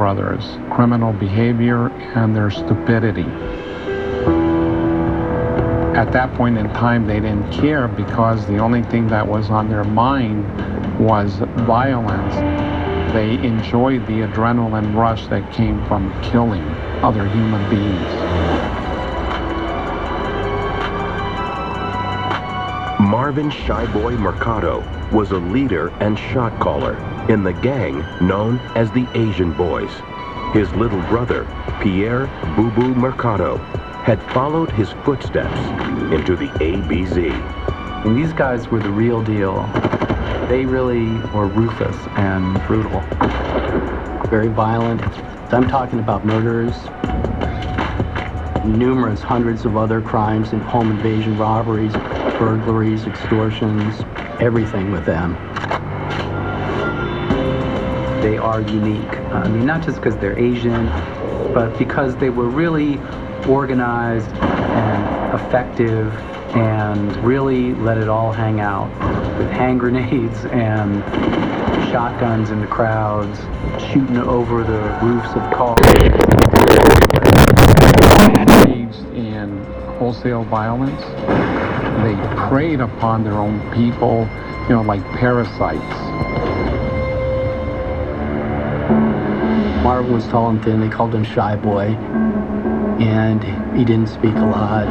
brothers' criminal behavior and their stupidity. At that point in time, they didn't care because the only thing that was on their mind was violence. They enjoyed the adrenaline rush that came from killing other human beings. Marvin Shy-Boy Mercado was a leader and shot caller in the gang known as the Asian Boys. His little brother, Pierre Boo Boo Mercado, had followed his footsteps into the ABZ. And these guys were the real deal. They really were ruthless and brutal. Very violent. I'm talking about murders, numerous hundreds of other crimes, and home invasion, robberies, burglaries, extortions, everything with them. They are unique. I mean, not just because they're Asian, but because they were really organized and effective and really let it all hang out with hand grenades and shotguns in the crowds, shooting over the roofs of cars. Engaged in wholesale violence. They preyed upon their own people, like parasites. Marvin was tall and thin. They called him Shy Boy, and he didn't speak a lot.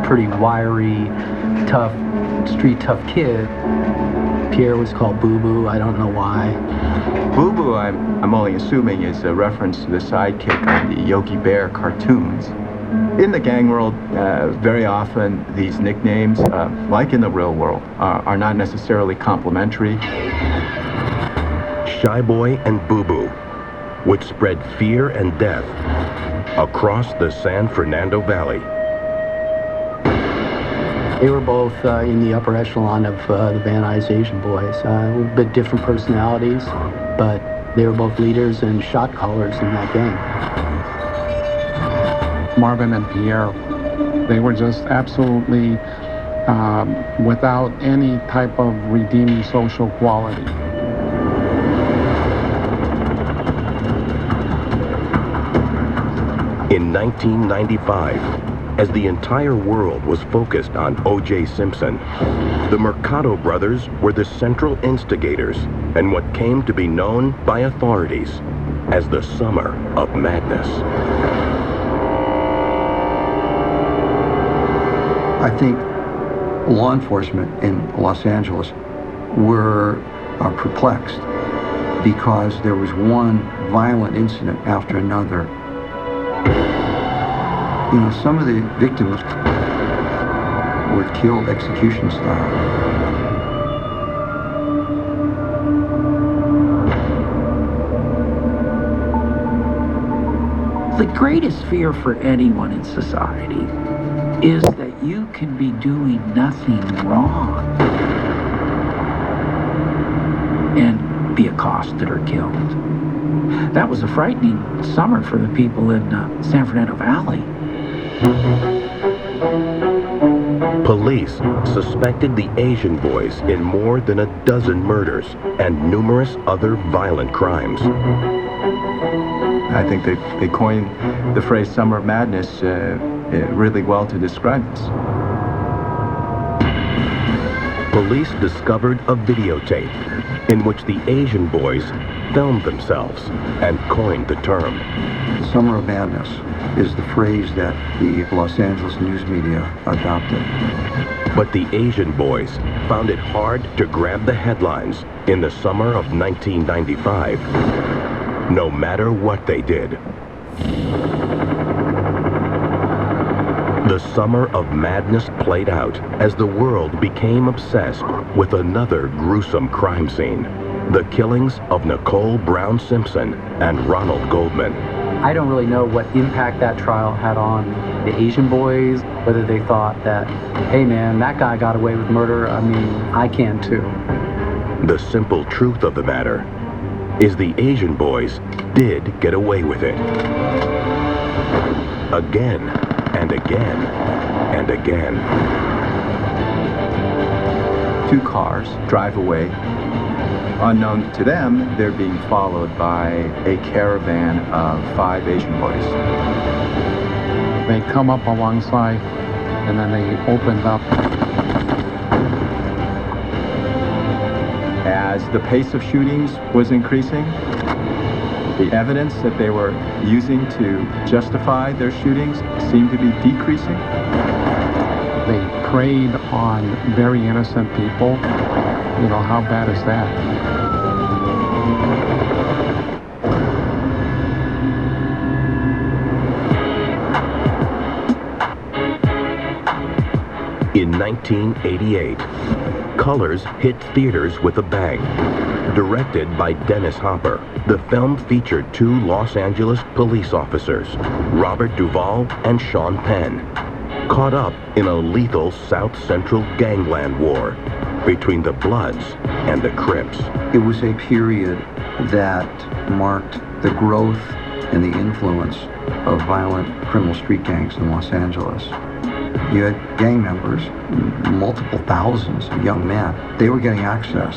Pretty wiry, tough, street tough kid. Pierre was called Boo Boo. I don't know why. Boo Boo, I'm only assuming, is a reference to the sidekick on the Yogi Bear cartoons. In the gang world, very often these nicknames, like in the real world, are not necessarily complimentary. Shy Boy and Boo Boo would spread fear and death across the San Fernando Valley. They were both in the upper echelon of the Van Nuys Asian Boys. A little bit different personalities, but they were both leaders and shot callers in that gang. Marvin and Pierre, they were just absolutely without any type of redeeming social quality. In 1995, as the entire world was focused on O.J. Simpson, the Mercado brothers were the central instigators in what came to be known by authorities as the Summer of Madness. I think law enforcement in Los Angeles were perplexed because there was one violent incident after another. Some of the victims were killed execution style. The greatest fear for anyone in society is that you can be doing nothing wrong and be accosted or killed. That was a frightening summer for the people in San Fernando Valley. Police suspected the Asian Boys in more than a dozen murders and numerous other violent crimes. I think they coined the phrase Summer of Madness really well to describe this. Police discovered a videotape in which the Asian Boys filmed themselves and coined the term. Summer of Madness is the phrase that the Los Angeles news media adopted. But the Asian Boys found it hard to grab the headlines in the summer of 1995, no matter what they did. The Summer of Madness played out as the world became obsessed with another gruesome crime scene, the killings of Nicole Brown Simpson and Ronald Goldman. I don't really know what impact that trial had on the Asian Boys, whether they thought that, hey man, that guy got away with murder, I mean, I can too. The simple truth of the matter is the Asian Boys did get away with it. Again and again and again. Two cars drive away. Unknown to them, they're being followed by a caravan of 5 Asian boys. They come up alongside, and then they opened up. As the pace of shootings was increasing, the evidence that they were using to justify their shootings seemed to be decreasing. They preyed on very innocent people. You know, how bad is that? In 1988, Colors hit theaters with a bang. Directed by Dennis Hopper, the film featured 2 Los Angeles police officers, Robert Duvall and Sean Penn, caught up in a lethal South Central gangland war between the Bloods and the Crips. It was a period that marked the growth and the influence of violent criminal street gangs in Los Angeles. You had gang members, multiple thousands of young men. They were getting access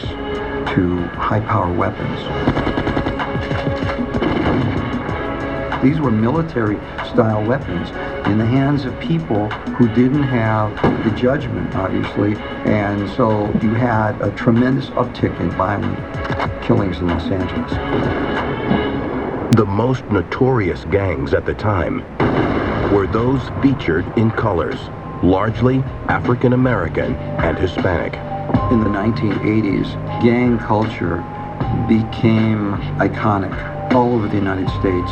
to high-power weapons. These were military-style weapons in the hands of people who didn't have the judgment, obviously, and so you had a tremendous uptick in violent killings in Los Angeles. The most notorious gangs at the time were those featured in Colors, largely African American and Hispanic. In the 1980s, gang culture became iconic all over the United States.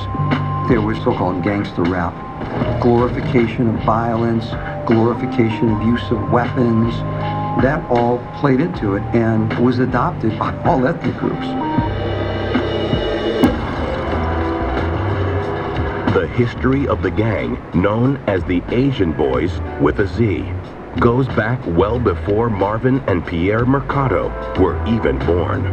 There was so-called gangster rap, glorification of violence, glorification of use of weapons. That all played into it and was adopted by all ethnic groups. The history of the gang, known as the Asian Boys with a Z, goes back well before Marvin and Pierre Mercado were even born.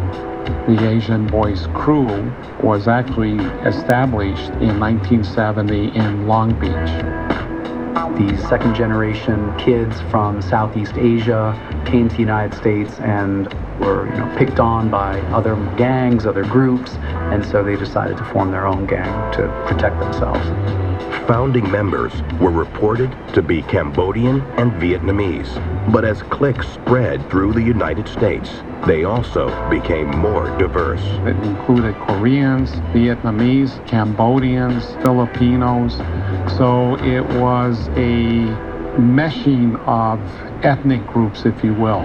The Asian Boys crew was actually established in 1970 in Long Beach. These second-generation kids from Southeast Asia came to the United States and were, picked on by other gangs, other groups, and so they decided to form their own gang to protect themselves. Founding members were reported to be Cambodian and Vietnamese, but as cliques spread through the United States, they also became more diverse. It included Koreans, Vietnamese, Cambodians, Filipinos, so it was a meshing of ethnic groups, if you will.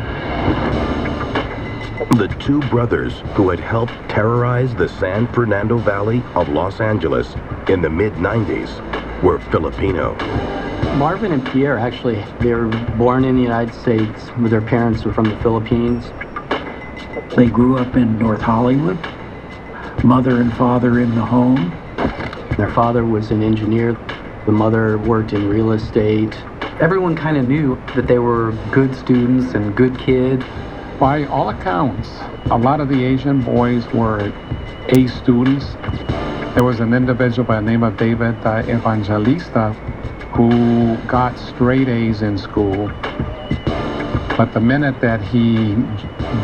The 2 brothers who had helped terrorize the San Fernando Valley of Los Angeles in the mid-90s were Filipino. Marvin and Pierre, actually, they were born in the United States, but their parents were from the Philippines. They grew up in North Hollywood, mother and father in the home. Their father was an engineer. The mother worked in real estate. Everyone kind of knew that they were good students and good kids. By all accounts, a lot of the Asian boys were A students. There was an individual by the name of David Evangelista who got straight A's in school. But the minute that he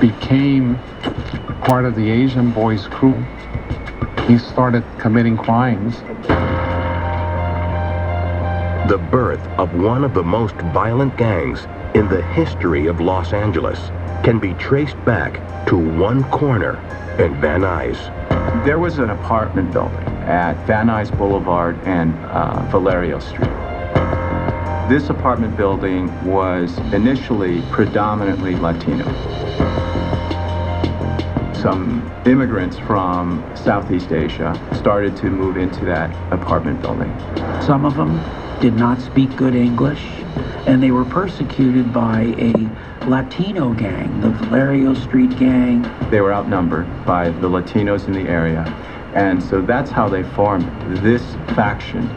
became part of the Asian Boys crew, he started committing crimes. The birth of one of the most violent gangs in the history of Los Angeles can be traced back to one corner in Van Nuys. There was an apartment building at Van Nuys Boulevard and Valerio Street. This apartment building was initially predominantly Latino. Some immigrants from Southeast Asia started to move into that apartment building. Some of them did not speak good English, and they were persecuted by a Latino gang, the Valerio Street gang. They were outnumbered by the Latinos in the area, and so that's how they formed this faction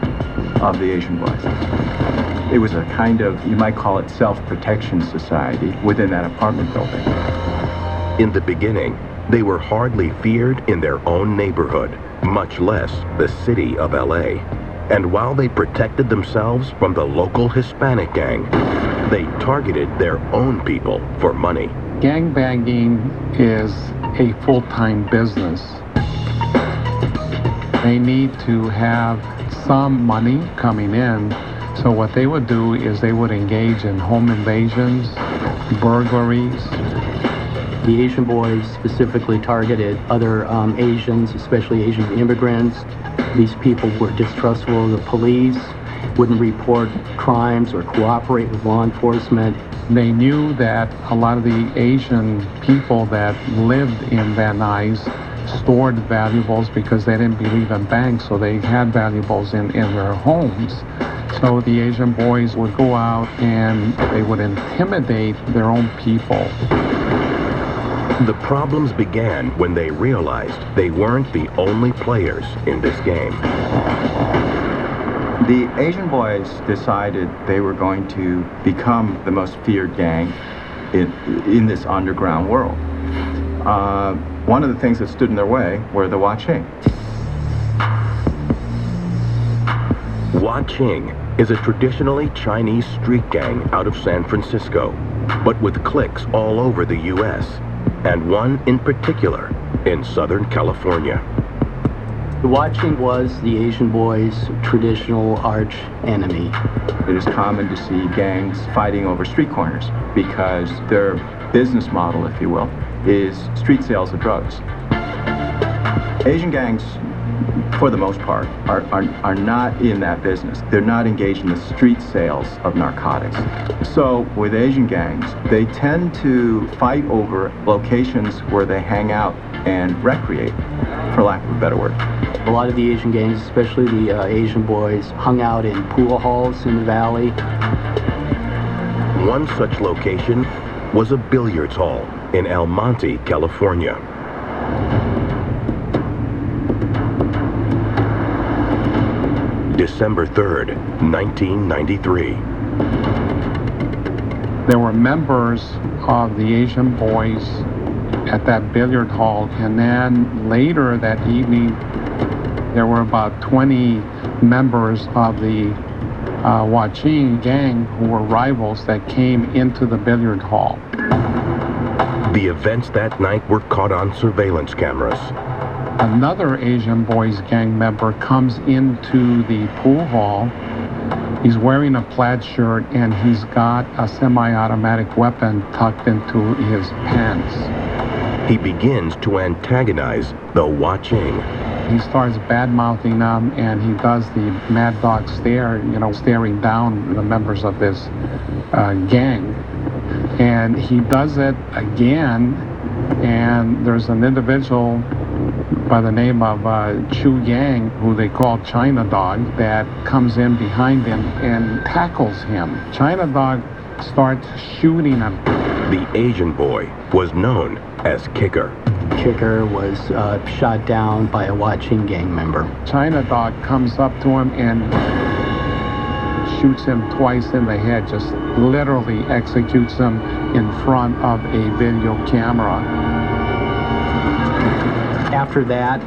of the Asian Boys. It was a kind of, you might call it, self-protection society within that apartment building. In the beginning, they were hardly feared in their own neighborhood, much less the city of LA. And while they protected themselves from the local Hispanic gang, they targeted their own people for money. Gangbanging is a full-time business. They need to have some money coming in. So what they would do is they would engage in home invasions, burglaries. The Asian boys specifically targeted other Asians, especially Asian immigrants. These people were distrustful of the police, wouldn't report crimes or cooperate with law enforcement. They knew that a lot of the Asian people that lived in Van Nuys stored valuables because they didn't believe in banks, so they had valuables in their homes. So the Asian boys would go out and they would intimidate their own people. The problems began when they realized they weren't the only players in this game. The Asian boys decided they were going to become the most feared gang in this underground world. One of the things that stood in their way were the Huaqing. Huaqing is a traditionally Chinese street gang out of San Francisco, but with cliques all over the U.S., and one in particular in Southern California. The Huaqing was the Asian boys' traditional arch enemy. It is common to see gangs fighting over street corners because their business model, if you will, is street sales of drugs. Asian gangs, for the most part, are not in that business. They're not engaged in the street sales of narcotics. So with Asian gangs, they tend to fight over locations where they hang out and recreate, for lack of a better word. A lot of the Asian gangs, especially the Asian boys, hung out in pool halls in the valley. One such location was a billiards hall in El Monte, California. December 3rd, 1993. There were members of the Asian boys at that billiard hall, and then later that evening there were about 20 members of the Huaqing gang who were rivals that came into the billiard hall. The events that night were caught on surveillance cameras. Another Asian boys gang member comes into the pool hall. He's wearing a plaid shirt and he's got a semi-automatic weapon tucked into his pants. He begins to antagonize the Huaqing. He starts bad-mouthing them, and he does the mad dog stare, staring down the members of this gang. And he does it again, and there's an individual by the name of Chu Yang, who they call China Dog, that comes in behind him and tackles him. China Dog starts shooting him. The Asian boy was known as Kicker. Kicker was shot down by a Huaqing gang member. China Dog comes up to him and shoots him twice in the head, just literally executes him in front of a video camera. After that,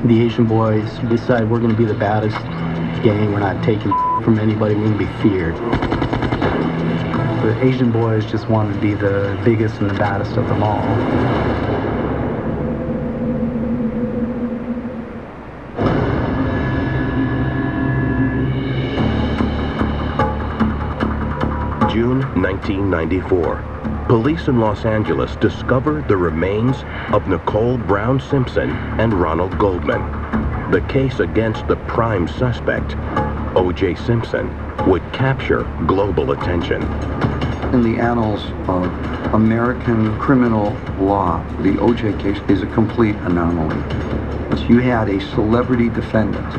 the Asian boys decided we're going to be the baddest gang. We're not taking from anybody. We're going to be feared. The Asian boys just wanted to be the biggest and the baddest of them all. June 1994. Police in Los Angeles discovered the remains of Nicole Brown Simpson and Ronald Goldman. The case against the prime suspect, O.J. Simpson, would capture global attention. In the annals of American criminal law, the O.J. case is a complete anomaly. You had a celebrity defendant.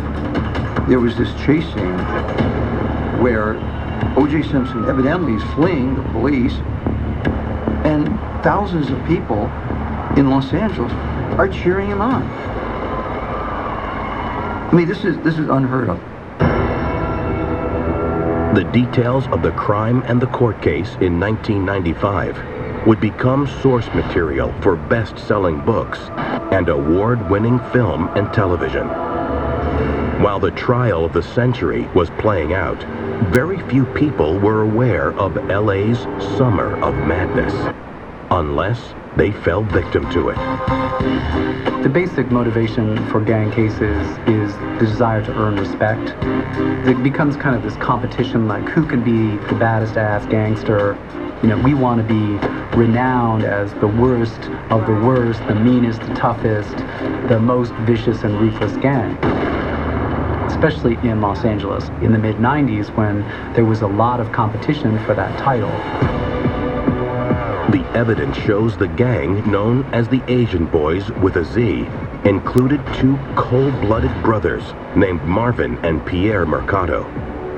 There was this chase scene where O.J. Simpson evidently is fleeing the police, and thousands of people in Los Angeles are cheering him on. I mean, this is unheard of. The details of the crime and the court case in 1995 would become source material for best-selling books and award-winning film and television. While the trial of the century was playing out, very few people were aware of LA's summer of madness, unless they fell victim to it. The basic motivation for gang cases is the desire to earn respect. It becomes kind of this competition, like who can be the baddest ass gangster. You know, we want to be renowned as the worst of the worst, the meanest, the toughest, the most vicious and ruthless gang. Especially in Los Angeles in the mid-90s, when there was a lot of competition for that title. The evidence shows the gang, known as the Asian Boys with a Z, included two cold-blooded brothers named Marvin and Pierre Mercado.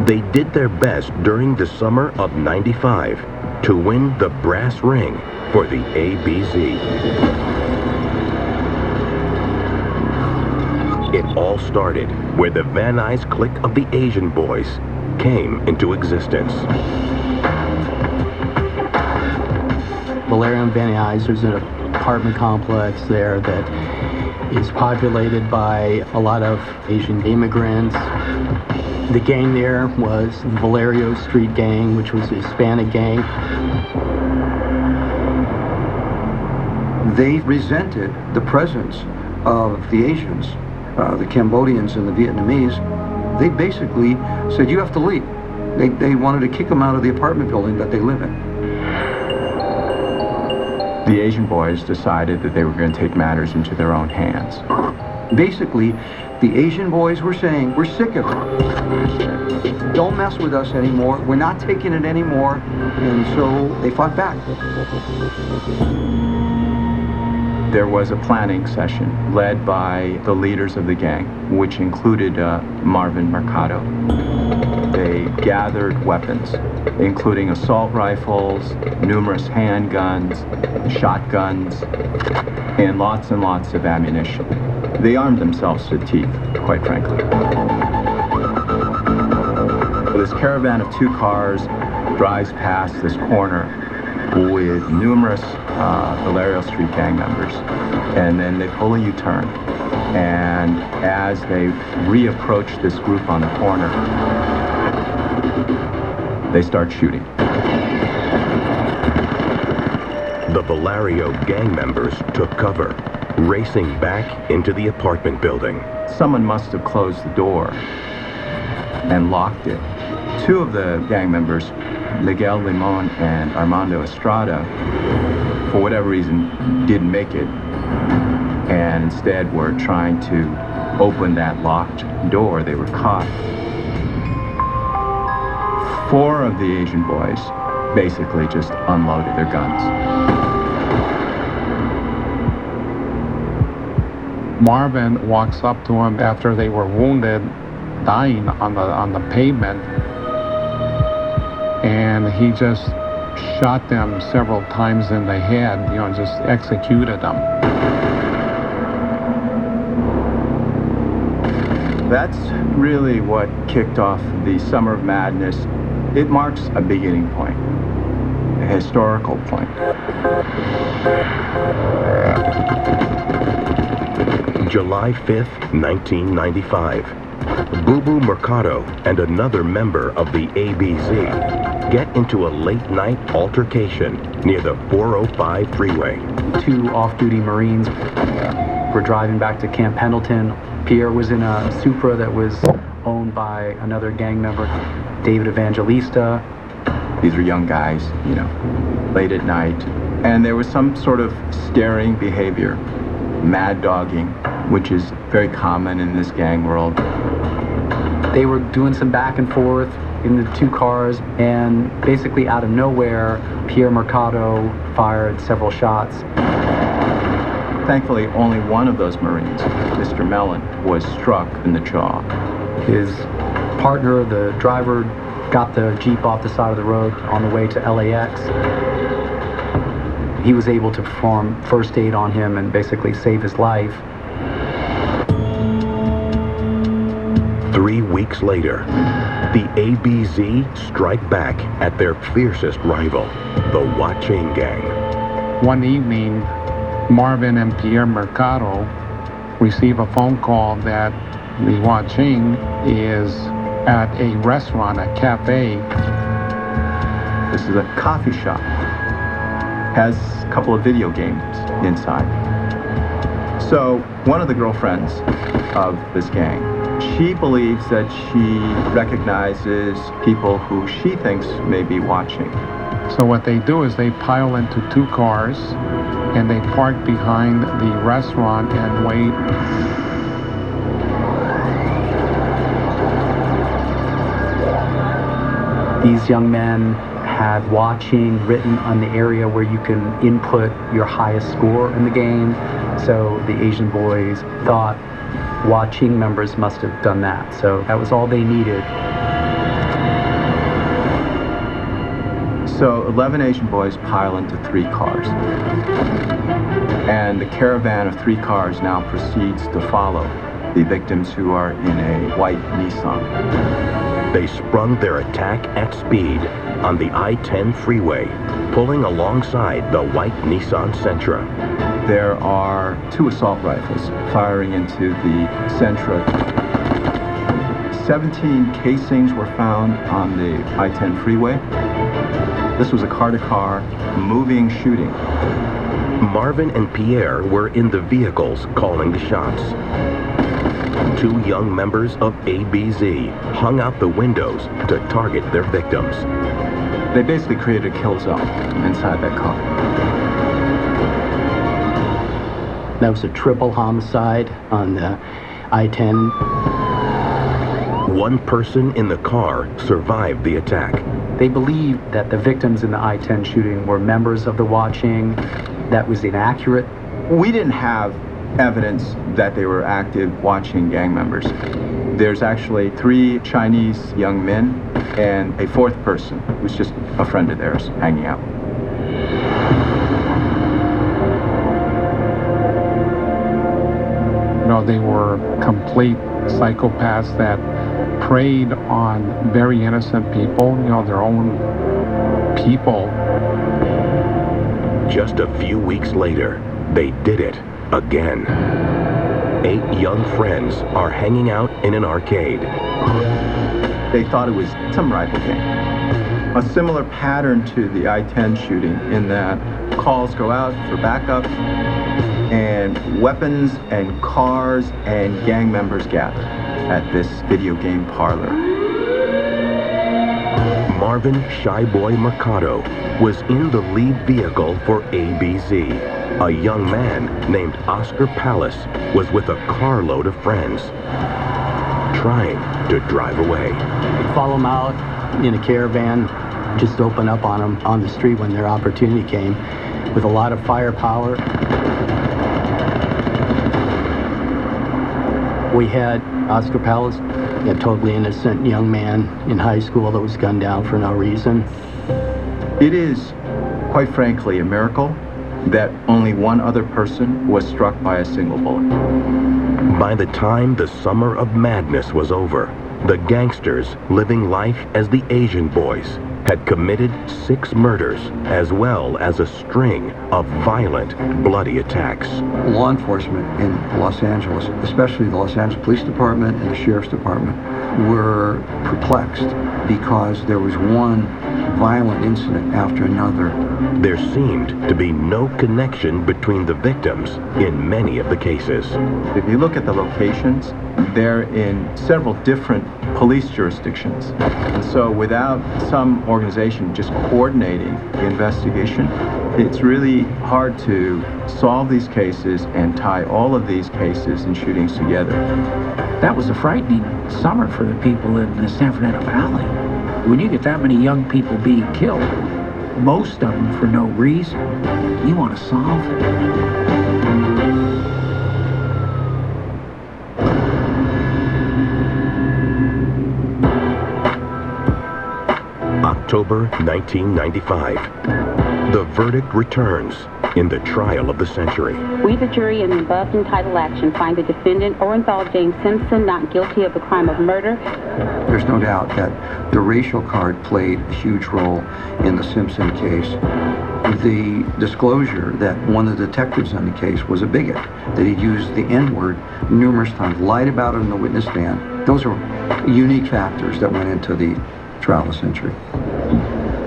They did their best during the summer of '95 to win the brass ring for the ABZ. It all started where the Van Nuys clique of the Asian Boys came into existence. Valerian Van Nuys, there's an apartment complex there that is populated by a lot of Asian immigrants. The gang there was the Valerio Street Gang, which was a Hispanic gang. They resented the presence of the Asians, the Cambodians and the Vietnamese. They basically said, you have to leave. They wanted to kick them out of the apartment building that they live in. The Asian Boys decided that they were going to take matters into their own hands. Basically, the Asian Boys were saying, we're sick of it. Don't mess with us anymore. We're not taking it anymore. And so they fought back. There was a planning session led by the leaders of the gang, which included Marvin Mercado. They gathered weapons, including assault rifles, numerous handguns, shotguns, and lots of ammunition. They armed themselves to the teeth, quite frankly. This caravan of two cars drives past this corner with numerous Valerio Street gang members, and then they pull a U-turn. And as they reapproach this group on the corner, they start shooting. The Valerio gang members took cover, racing back into the apartment building. Someone must have closed the door and locked it. Two of the gang members, Miguel Limon and Armando Estrada, for whatever reason, didn't make it, and instead were trying to open that locked door. They were caught. Four of the Asian Boys basically just unloaded their guns. Marvin walks up to him after they were wounded, dying on the pavement, and he just shot them several times in the head, you know, just executed them. That's really what kicked off the Summer of Madness. It marks a beginning point, a historical point. July 5th, 1995. Boo Boo Mercado and another member of the ABZ get into a late-night altercation near the 405 freeway. Two off-duty Marines were driving back to Camp Pendleton. Pierre was in a Supra that was owned by another gang member, David Evangelista. These were young guys, you know, late at night. And there was some sort of staring behavior, mad dogging, which is very common in this gang world. They were doing some back and forth in the two cars, and basically out of nowhere, Pierre Mercado fired several shots. Thankfully, only one of those Marines, Mr. Mellon, was struck in the jaw. His partner, the driver, got the Jeep off the side of the road on the way to LAX. He was able to perform first aid on him and basically save his life. 3 weeks later, the ABZ strike back at their fiercest rival, the Huaching Gang. One evening, Marvin and Pierre Mercado receive a phone call that the Huaching is at a restaurant, a cafe. This is a coffee shop. has a couple of video games inside. So one of the girlfriends of this gang, she believes that she recognizes people who she thinks may be watching. So what they do is they pile into 2 cars and they park behind the restaurant and wait. These young men had watching written on the area where you can input your highest score in the game. So the Asian boys thought watching members must have done that. So that was all they needed. So 11 Asian boys pile into 3 cars. And the caravan of 3 cars now proceeds to follow the victims who are in a white Nissan. They sprung their attack at speed on the I-10 freeway, pulling alongside the white Nissan Sentra. There are 2 assault rifles firing into the Sentra. 17 casings were found on the I-10 freeway. This was a car-to-car, moving shooting. Marvin and Pierre were in the vehicles calling the shots. 2 young members of ABZ hung out the windows to target their victims. They basically created a kill zone inside that car. That was a triple homicide on the I-10. 1 person in the car survived the attack. They believed that the victims in the I-10 shooting were members of the watching. That was inaccurate. We didn't have evidence that they were active watching gang members. There's actually 3 Chinese young men and a 4th person who's just a friend of theirs hanging out. You know, they were complete psychopaths that preyed on very innocent people, you know, their own people. Just a few weeks later, they did it again. 8 young friends are hanging out in an arcade. They thought it was some rival game. A similar pattern to the I-10 shooting in that calls go out for backup and weapons and cars and gang members gather at this video game parlor. Marvin Shy Boy Mercado was in the lead vehicle for ABZ. A young man named Oscar Palace was with a carload of friends, trying to drive away. We'd follow them out in a caravan, just open up on them on the street when their opportunity came, with a lot of firepower. We had Oscar Palace, a totally innocent young man in high school that was gunned down for no reason. It is, quite frankly, a miracle that only 1 other person was struck by a single bullet. By the time the summer of madness was over, the gangsters living life as the Asian boys had committed 6 murders as well as a string of violent, bloody attacks. Law enforcement in Los Angeles, especially the Los Angeles Police Department and the Sheriff's Department, were perplexed because there was one violent incident after another. There seemed to be no connection between the victims in many of the cases. If you look at the locations, they're in several different police jurisdictions. And so without some organization just coordinating the investigation, it's really hard to solve these cases and tie all of these cases and shootings together. That was a frightening summer for the people in the San Fernando Valley. When you get that many young people being killed, most of them for no reason, you want to solve it. October 1995. The verdict returns in the trial of the century. We, the jury, in the above entitled action, find the defendant, Orenthal James Simpson, not guilty of the crime of murder. There's no doubt that the racial card played a huge role in the Simpson case. The disclosure that one of the detectives on the case was a bigot, that he'd used the N-word numerous times, lied about it in the witness stand. Those are unique factors that went into the trial of the century.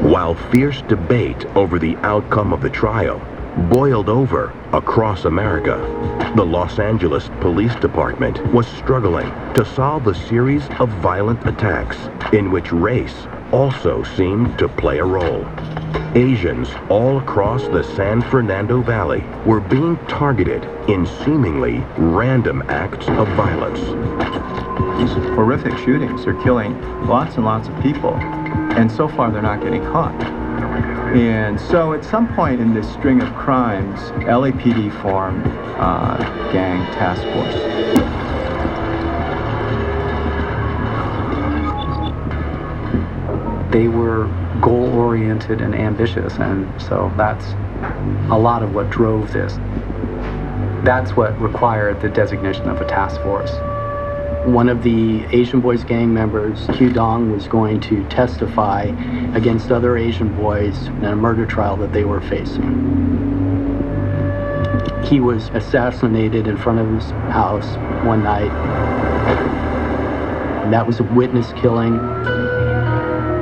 While fierce debate over the outcome of the trial boiled over across America, the Los Angeles Police Department was struggling to solve a series of violent attacks in which race also seemed to play a role. Asians all across the San Fernando Valley were being targeted in seemingly random acts of violence. These horrific shootings are killing lots and lots of people, and so far they're not getting caught. And so at some point in this string of crimes, LAPD formed a gang task force. They were goal-oriented and ambitious, and so that's a lot of what drove this. That's what required the designation of a task force. One of the Asian Boys gang members, Q Dong, was going to testify against other Asian boys in a murder trial that they were facing. He was assassinated in front of his house one night. That was a witness killing.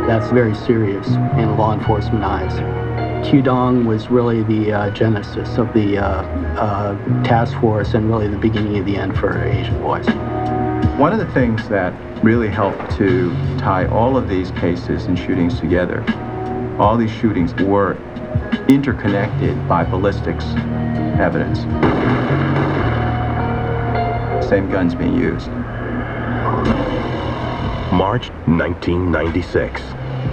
That's very serious in law enforcement eyes. Q Dong was really the genesis of the task force and really the beginning of the end for Asian Boys. One of the things that really helped to tie all of these cases and shootings together, all these shootings were interconnected by ballistics evidence. Same guns being used. March 1996,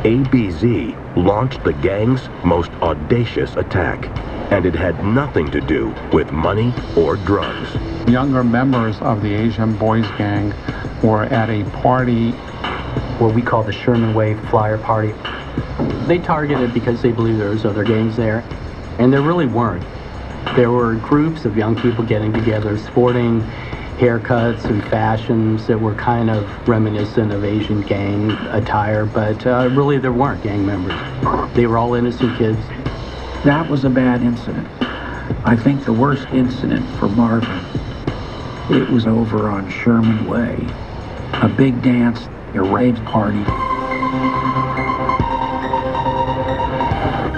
ABZ launched the gang's most audacious attack, and it had nothing to do with money or drugs. Younger members of the Asian Boys gang were at a party, What we call the Sherman Way Flyer Party. They targeted because they believed there was other gangs there, and there really weren't. There were groups of young people getting together, sporting haircuts and fashions that were kind of reminiscent of Asian gang attire, but really there weren't gang members. They were all innocent kids. That was a bad incident. I think the worst incident for Marvin, it was over on Sherman Way. A big dance, a rave party.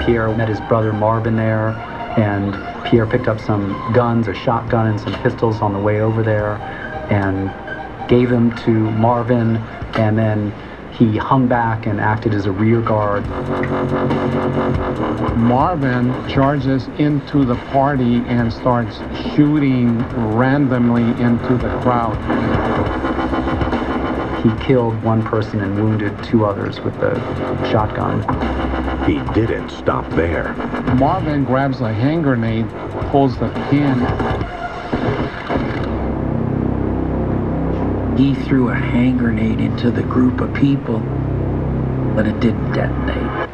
Pierre met his brother Marvin there, and Pierre picked up some guns, a shotgun and some pistols on the way over there, and gave them to Marvin, and then he hung back and acted as a rear guard. Marvin charges into the party and starts shooting randomly into the crowd. He killed one person and wounded two others with the shotgun. He didn't stop there. Marvin grabs a hand grenade, pulls the pin. He threw a hand grenade into the group of people, but it didn't detonate.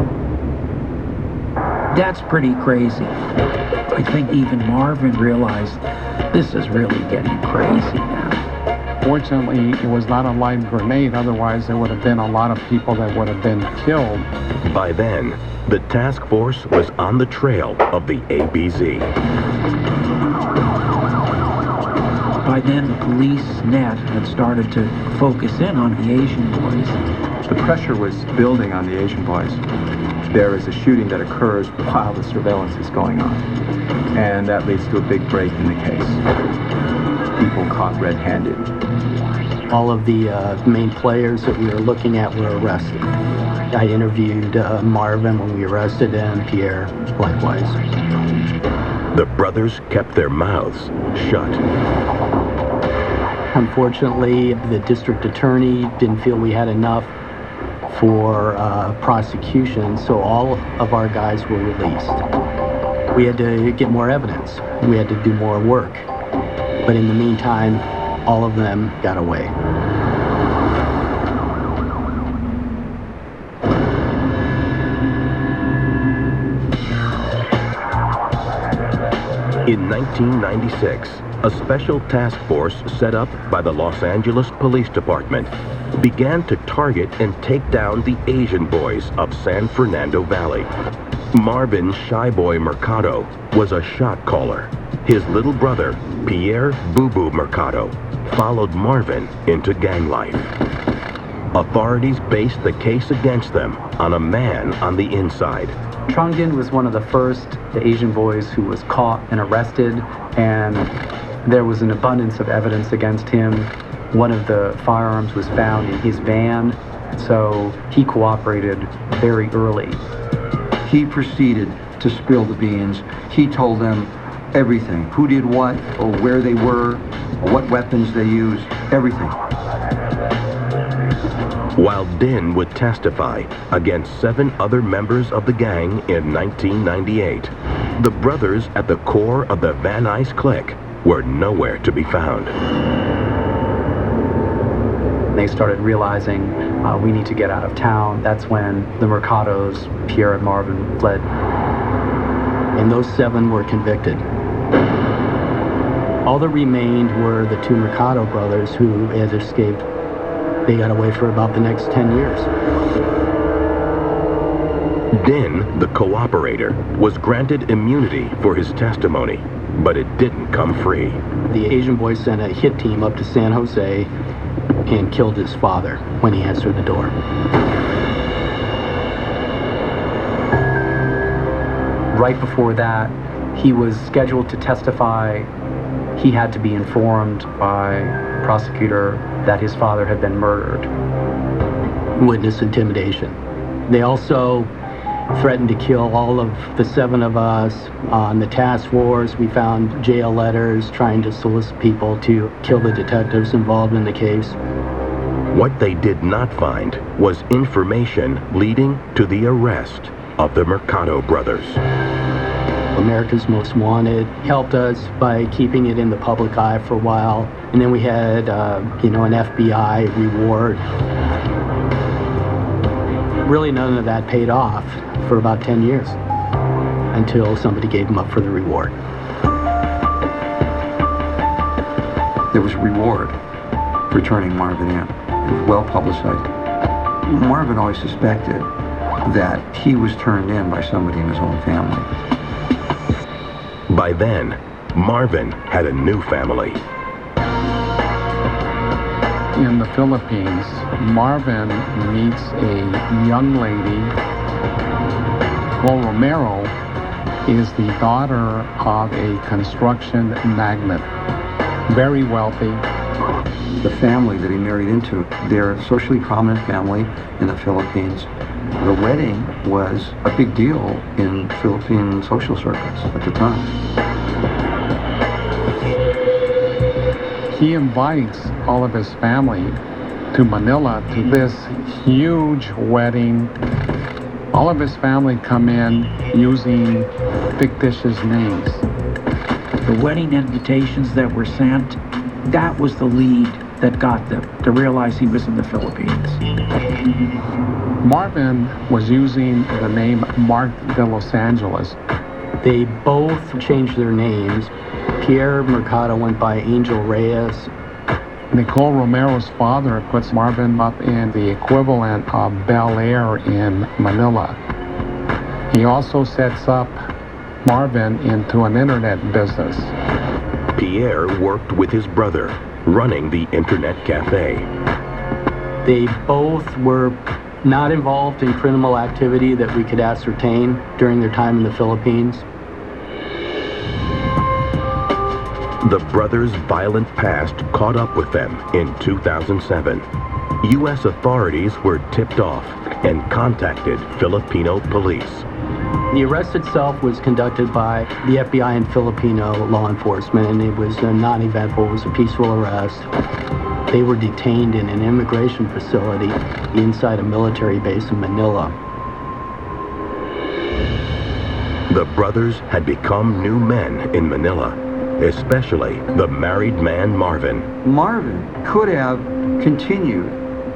That's pretty crazy. I think even Marvin realized this is really getting crazy now. Fortunately, it was not a live grenade, otherwise there would have been a lot of people that would have been killed. By then, the task force was on the trail of the ABZ. By then, the police net had started to focus in on the Asian boys. The pressure was building on the Asian Boys. There is a shooting that occurs while the surveillance is going on, and that leads to a big break in the case. People caught red-handed. All of the main players that we were looking at were arrested. I interviewed Marvin when we arrested him, Pierre likewise. The brothers kept their mouths shut. Unfortunately, the district attorney didn't feel we had enough for prosecution, so all of our guys were released. We had to get more evidence. We had to do more work. But in the meantime, all of them got away. In 1996, a special task force set up by the Los Angeles Police Department began to target and take down the Asian boys of San Fernando Valley. Marvin Shy Boy Mercado was a shot caller. His little brother, Pierre Boo Boo Mercado, followed Marvin into gang life. authorities based the case against them on a man on the inside. Trung Dinh was one of the first Asian boys who was caught and arrested, and there was an abundance of evidence against him. One of the firearms was found in his van, so he cooperated very early. He proceeded to spill the beans. He told them everything, who did what, or where they were, or what weapons they used, everything. While Dinh would testify against 7 other members of the gang in 1998, the brothers at the core of the Van Nuys clique were nowhere to be found. They started realizing we need to get out of town. That's when the Mercados, Pierre and Marvin, fled. And those 7 were convicted. All that remained were the 2 Mercado brothers who had escaped. They got away for about the next 10 years. Dinh, the cooperator, was granted immunity for his testimony, but it didn't come free. The Asian boy sent a hit team up to San Jose and killed his father when he answered the door. Right before that, he was scheduled to testify. He had to be informed by a prosecutor that his father had been murdered. Witness intimidation. They also threatened to kill all of the 7 of us. On the task force, we found jail letters trying to solicit people to kill the detectives involved in the case. What they did not find was information leading to the arrest of the Mercado brothers. America's Most Wanted helped us by keeping it in the public eye for a while. And then we had, an FBI reward. Really none of that paid off for about 10 years until somebody gave them up for the reward. There was a reward for turning Marvin in. It was well publicized. Marvin always suspected that he was turned in by somebody in his own family. By then, Marvin had a new family. In the Philippines, Marvin meets a young lady. Well, Romero is the daughter of a construction magnate, very wealthy. The family that he married into, they're a socially prominent family in the Philippines. The wedding was a big deal in Philippine social circles at the time. He invites all of his family to Manila to this huge wedding. All of his family come in using fictitious names. The wedding invitations that were sent, that was the lead that got them to realize he was in the Philippines. Marvin was using the name Mark de Los Angeles. They both changed their names. Pierre Mercado went by Angel Reyes. Nicole Romero's father puts Marvin up in the equivalent of Bel Air in Manila. He also sets up Marvin into an internet business. Pierre worked with his brother, running the internet cafe. They both were not involved in criminal activity that we could ascertain during their time in the Philippines. The brothers' violent past caught up with them in 2007. U.S. authorities were tipped off and contacted Filipino police. The arrest itself was conducted by the FBI and Filipino law enforcement, and it was non-eventful. It was a peaceful arrest. They were detained in an immigration facility inside a military base in Manila. The brothers had become new men in Manila, especially the married man Marvin. Marvin could have continued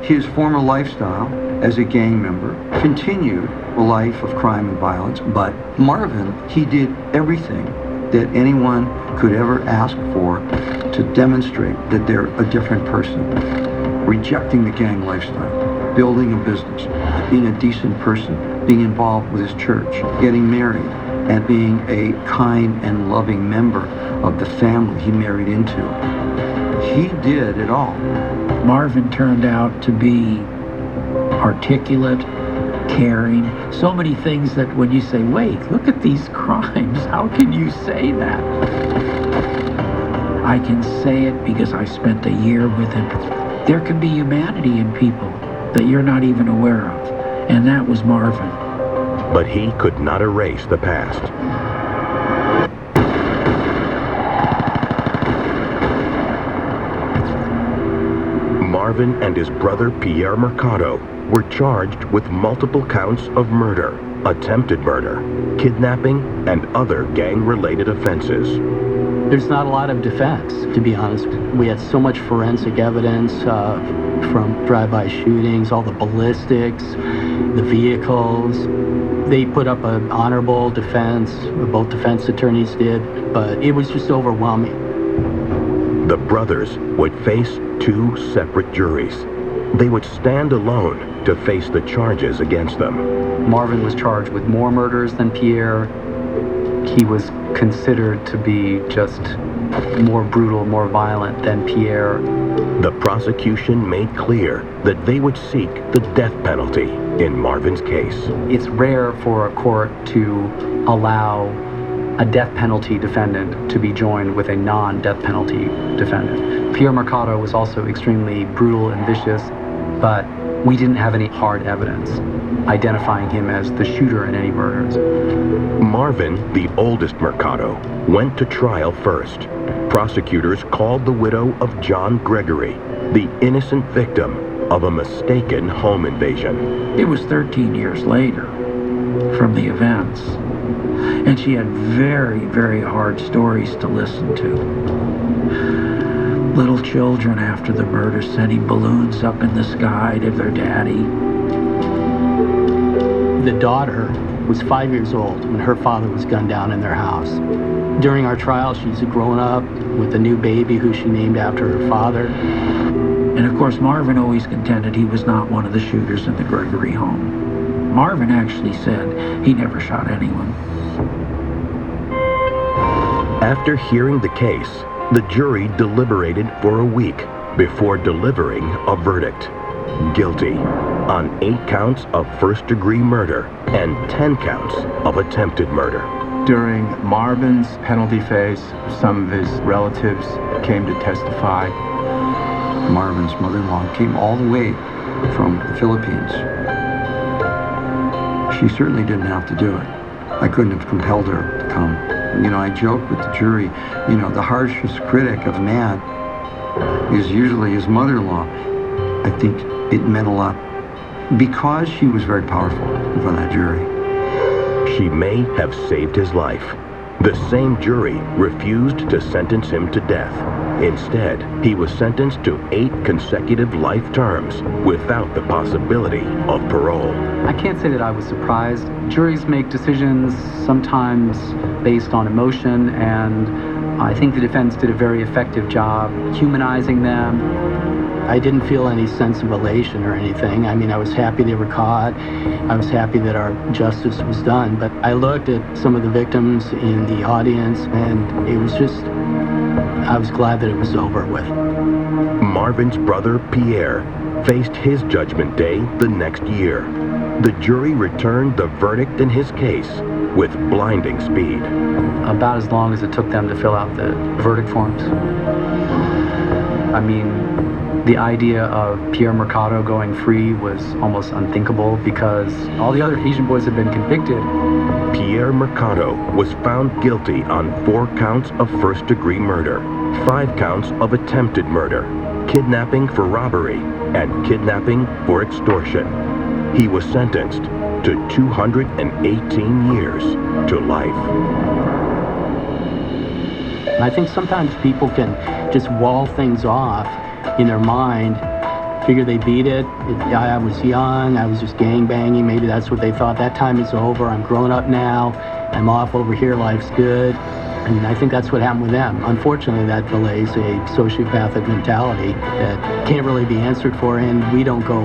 his former lifestyle as a gang member, continued a life of crime and violence, but Marvin, he did everything that anyone could ever ask for to demonstrate that they're a different person. Rejecting the gang lifestyle, building a business, being a decent person, being involved with his church, getting married, and being a kind and loving member of the family he married into. He did it all. Marvin turned out to be articulate, caring, so many things that when you say, wait, look at these crimes, how can you say that? I can say it because I spent a year with him. There can be humanity in people that you're not even aware of, and that was Marvin. But he could not erase the past. Marvin and his brother Pierre Mercado were charged with multiple counts of murder, attempted murder, kidnapping, and other gang-related offenses. There's not a lot of defense, to be honest. We had so much forensic evidence from drive-by shootings, all the ballistics, the vehicles. They put up an honorable defense, both defense attorneys did, but it was just overwhelming. The brothers would face two separate juries. They would stand alone to face the charges against them. Marvin was charged with more murders than Pierre. He was considered to be just more brutal, more violent than Pierre. The prosecution made clear that they would seek the death penalty in Marvin's case. It's rare for a court to allow a death penalty defendant to be joined with a non-death penalty defendant. Pierre Mercado was also extremely brutal and vicious, but we didn't have any hard evidence identifying him as the shooter in any murders. Marvin, the oldest Mercado, went to trial first. Prosecutors called the widow of John Gregory the innocent victim of a mistaken home invasion. It was 13 years later from the events, and she had very, very hard stories to listen to. Little children after the murder sending balloons up in the sky to their daddy. The daughter was 5 years old when her father was gunned down in their house. During our trial, she's grown up with a new baby who she named after her father. And of course, Marvin always contended he was not one of the shooters in the Gregory home. Marvin actually said he never shot anyone. After hearing the case, the jury deliberated for a week before delivering a verdict. Guilty on 8 counts of first-degree murder and 10 counts of attempted murder. During Marvin's penalty phase, some of his relatives came to testify. Marvin's mother-in-law came all the way from the Philippines. She certainly didn't have to do it. I couldn't have compelled her to come. You know, I joke with the jury, you know, the harshest critic of a man is usually his mother-in-law. I think it meant a lot because she was very powerful in front of that jury. She may have saved his life. The same jury refused to sentence him to death. Instead, he was sentenced to 8 consecutive life terms without the possibility of parole. I can't say that I was surprised. Juries make decisions sometimes based on emotion, and I think the defense did a very effective job humanizing them. I didn't feel any sense of elation or anything. I mean, I was happy they were caught. I was happy that our justice was done. But I looked at some of the victims in the audience, and it was just, I was glad that it was over with. Marvin's brother, Pierre, faced his judgment day the next year. The jury returned the verdict in his case with blinding speed. About as long as it took them to fill out the verdict forms. I mean, the idea of Pierre Mercado going free was almost unthinkable because all the other Asian boys had been convicted. Pierre Mercado was found guilty on 4 counts of first-degree murder, 5 counts of attempted murder, kidnapping for robbery, and kidnapping for extortion. He was sentenced to 218 years to life. I think sometimes people can just wall things off in their mind, figure they beat it. I was young, I was just gangbanging, maybe that's what they thought. That time is over, I'm grown up now, I'm off over here, life's good. I mean, I think that's what happened with them. Unfortunately, that belays a sociopathic mentality that can't really be answered for, and we don't go